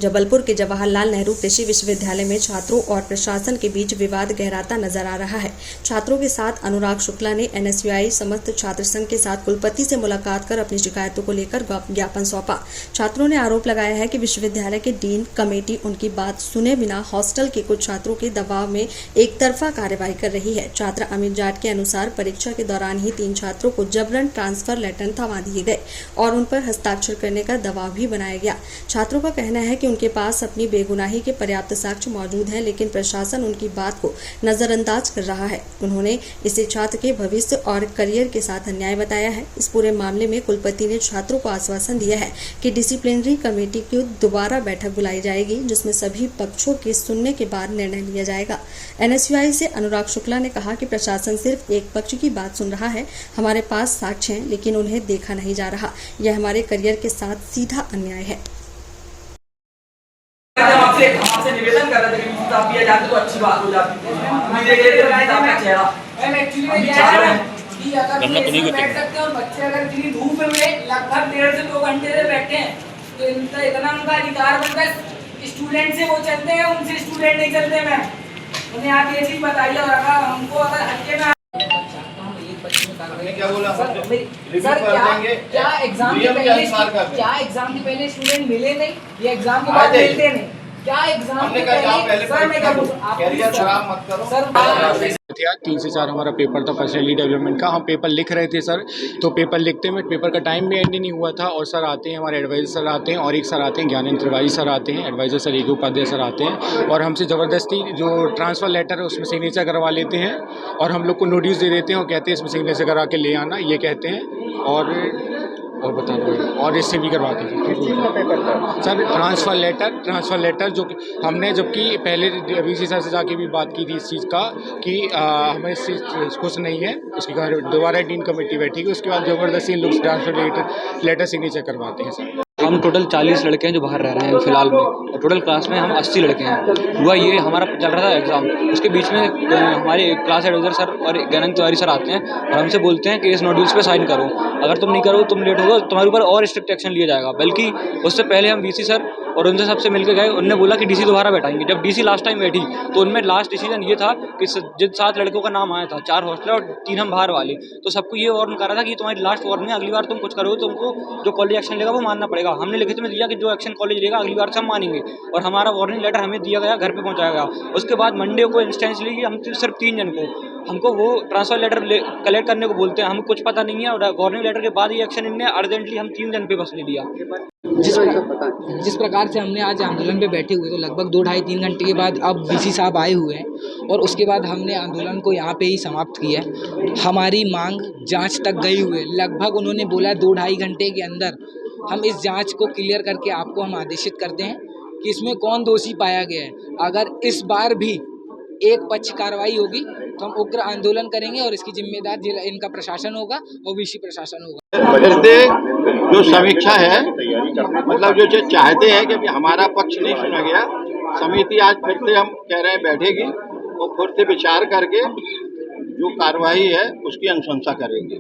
जबलपुर के जवाहरलाल नेहरू कृषि विश्वविद्यालय में छात्रों और प्रशासन के बीच विवाद गहराता नजर आ रहा है। छात्रों के साथ अनुराग शुक्ला ने एनएसयूआई समस्त छात्र संघ के साथ कुलपति से मुलाकात कर अपनी शिकायतों को लेकर ज्ञापन सौंपा। छात्रों ने आरोप लगाया है कि विश्वविद्यालय के डीन कमेटी उनकी बात सुने बिना हॉस्टल के कुछ छात्रों के दबाव में एक तरफा कार्रवाई कर रही है। छात्र अमित जाट के अनुसार परीक्षा के दौरान ही 3 छात्रों को जबरन ट्रांसफर लेटर थमा दिए गए और उन पर हस्ताक्षर करने का दबाव भी बनाया गया। छात्रों का कहना है कि उनके पास अपनी बेगुनाही के पर्याप्त साक्ष्य मौजूद हैं, लेकिन प्रशासन उनकी बात को नजरअंदाज कर रहा है। उन्होंने इसे छात्र के भविष्य और करियर के साथ अन्याय बताया है। इस पूरे मामले में कुलपति ने छात्रों को आश्वासन दिया है कि डिसिप्लिनरी कमेटी की दोबारा बैठक बुलाई जाएगी, जिसमें सभी पक्षों के सुनने के बाद निर्णय लिया जाएगा। एनएसयूआई से अनुराग शुक्ला ने कहा कि प्रशासन सिर्फ एक पक्ष की बात सुन रहा है। हमारे पास साक्ष्य हैं, लेकिन उन्हें देखा नहीं जा रहा। यह हमारे करियर के साथ सीधा अन्याय है। आपसे निवेदन कर रहे थे कि आप भी आ जाते तो अच्छी बात हो जाती। बच्चे अगर इतनी धूप में लगभग 1.5 से 2 घंटे से बैठे हैं तो इतना उनका अधिकार बनता है। स्टूडेंट से वो चलते हैं, उनसे स्टूडेंट नहीं चलते। मैं उन्हें आप ये चीज बताइए। और अगर हमको अगर हल्के में क्या बोला सर क्या एग्जाम के पहले स्टूडेंट मिले नहीं, ये एग्जाम के बाद मिलते नहीं। क्या एग्जाम के पहले सर मैं क्या बोलूं, आप खराब मत करो सर। 3 से 4 हमारा पेपर था पर्सनैलिटी डेवलपमेंट का। हम पेपर लिख रहे थे सर, तो पेपर लिखते में पेपर का टाइम भी एंड नहीं हुआ था। और सर आते हैं, हमारे एडवाइजर सर आते हैं और एक सर आते हैं ज्ञानेंद्र त्रिवारी सर आते हैं, एडवाइजर सर एक उपाध्याय सर आते हैं और हमसे ज़बरदस्ती जो ट्रांसफ़र लेटर है उसमें सिग्नेचर करवा लेते हैं और हम लोग को नोटिस दे देते हैं और कहते हैं इसमें सिग्नेचर करा के ले आना, ये कहते हैं। और बता दो और इससे भी करवा दीजिए सर ट्रांसफ़र लेटर जो कि हमने, जबकि पहले वीसी सर से जाके भी बात की थी इस चीज़ का कि हमें इस चीज़ खुश नहीं है। उसके बाद दोबारा डीन कमेटी बैठी, उसके बाद ज़बरदस्ती लोग ट्रांसफ़र लेटर सिग्नेचर करवाते हैं सर। हम टोटल 40 लड़के हैं जो बाहर रह रहे हैं फिलहाल में, और टोटल क्लास में हम 80 लड़के हैं। हुआ ये, हमारा चल रहा था एग्ज़ाम, उसके बीच में हमारे क्लास एडवाइजर सर और ज्ञानेंद्र तिवारी सर आते हैं और हमसे बोलते हैं कि इस नोटिस पे साइन करो, अगर तुम नहीं करो तुम लेट होगा, तुम्हारे ऊपर और स्ट्रिक्ट एक्शन लिया जाएगा। बल्कि उससे पहले हम वीसी सर और उनसे सबसे मिलकर गए, उन्होंने बोला कि डीसी दोबारा बैठाएंगे। जब डीसी लास्ट टाइम बैठी तो उनमें लास्ट डिसीजन ये था कि जिन 7 लड़कों का नाम आया था, 4 हॉस्टल और 3 हम बाहर वाले, तो सबको ये वार्न कर रहा था कि तुम्हारी लास्ट वार्निंग है, अगली बार तुम कुछ करोगे तुमको जो कॉलेज एक्शन लेगा वो मानना पड़ेगा। हमने लिखित में दिया कि जो एक्शन कॉलेज लेगा अगली बार से हम मानेंगे, और हमारा वार्निंग लेटर हमें दिया गया, घर पे पहुंचाया गया। उसके बाद मंडे को इंस्टेंस ली, हम सिर्फ 3 जन को, हमको वो ट्रांसफर लेटर कलेक्ट करने को बोलते हैं, हमें कुछ पता नहीं है। और वार्निंग लेटर के बाद ये एक्शन इनने अर्जेंटली हम 3 जन पे बस ले लिया। जिस प्रकार से हमने आज आंदोलन पे बैठे हुए, तो लगभग 2 ढाई 3 घंटे के बाद अब वीसी साहब आए हुए हैं और उसके बाद हमने आंदोलन को यहाँ पे ही समाप्त किया है। हमारी मांग जांच तक गई हुई है। लगभग उन्होंने बोला 2 ढाई घंटे के अंदर हम इस जांच को क्लियर करके आपको हम आदेशित करते हैं कि इसमें कौन दोषी पाया गया है। अगर इस बार भी एक पक्ष कार्रवाई होगी तो हम उग्र आंदोलन करेंगे और इसकी जिम्मेदार जिला इनका प्रशासन होगा और वीसी प्रशासन होगा। बदलते जो समीक्षा है, मतलब जो चाहते हैं कि हमारा पक्ष नहीं सुना गया, समिति आज फिर से हम कह रहे हैं बैठेगी और फिर से विचार करके जो कार्रवाई है उसकी अनुशंसा करेंगे।